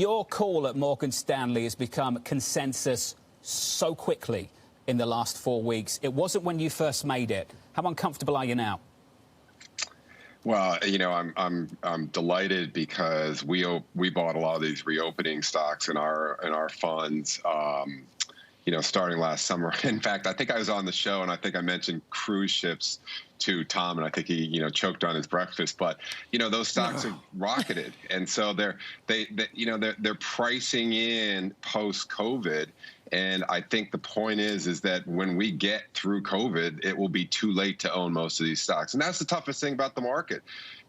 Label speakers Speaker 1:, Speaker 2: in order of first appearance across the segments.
Speaker 1: Your call at Morgan Stanley has become consensus so quickly in the last 4 weeks. It wasn't when you first made it. How uncomfortable are you now?
Speaker 2: Well, I'm delighted because we bought a lot of these reopening stocks in our funds. Starting last summer. In fact, I think I was on the show and I think I mentioned cruise ships to Tom, and I think he, choked on his breakfast. But those stocks have rocketed, and so they're pricing in post-COVID. And I think the point is that when we get through COVID, it will be too late to own most of these stocks. And that's the toughest thing about the market.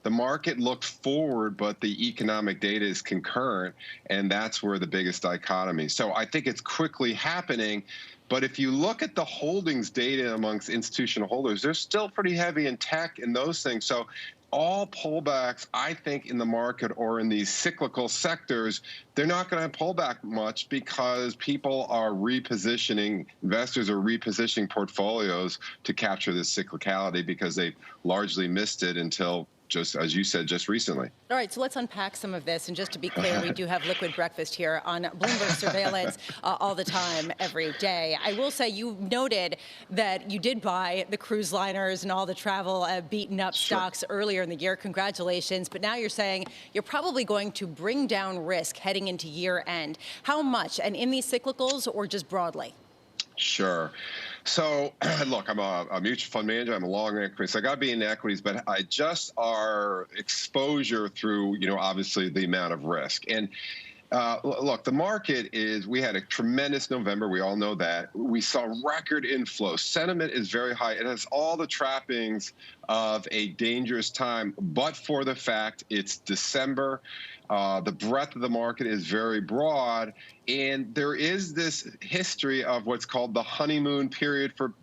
Speaker 2: The market looked forward, but the economic data is concurrent, and that's where the biggest dichotomy. So I think it's quickly happening. But if you look at the holdings data amongst institutional holders, they're still pretty heavy in tech and those things. So all pullbacks, I think, in the market or in these cyclical sectors, they're not going to pull back much because people are repositioning, investors are repositioning portfolios to capture this cyclicality because they largely missed it until, just as you said, just recently.
Speaker 3: All right, so let's unpack some of this. And just to be clear, we do have liquid breakfast here on Bloomberg Surveillance all the time, every day. I will say you noted that you did buy the cruise liners and all the travel beaten up stocks earlier in the year. Congratulations. But now you're saying you're probably going to bring down risk heading into year end. How much? And in these cyclicals or just broadly?
Speaker 2: Sure. So, look, I'm a mutual fund manager. I'm a long equity, so I got to be in equities, but I just our exposure through, obviously the amount of risk. And look, the market we had a tremendous November. We all know that. We saw record inflow. Sentiment is very high. It has all the trappings of a dangerous time, but for the fact it's December. The breadth of the market is very broad, and there is this history of what's called the honeymoon period for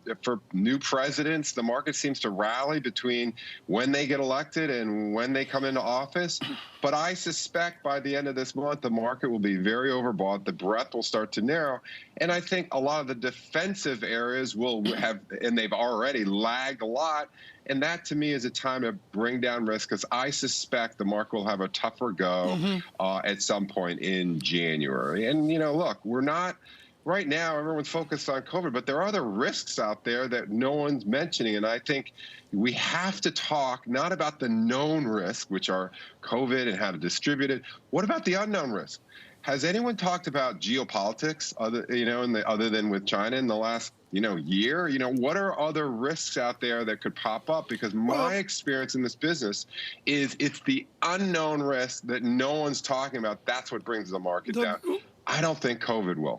Speaker 2: new presidents. The market seems to rally between when they get elected and when they come into office. But I suspect by the end of this month, the market will be very overbought. The breadth will start to narrow. And I think a lot of the defensive areas will have, and they've already lagged a lot. And that, to me, is a time to bring down risk because I suspect the market will have a tougher go at some point in January. And, look, we're not right now, everyone's focused on COVID, but there are other risks out there that no one's mentioning. And I think we have to talk not about the known risk, which are COVID and how to distribute it. What about the unknown risk? Has anyone talked about geopolitics, other than with China in the last, year? What are other risks out there that could pop up? Because my experience in this business is it's the unknown risk that no one's talking about. That's what brings the market down. I don't think COVID will.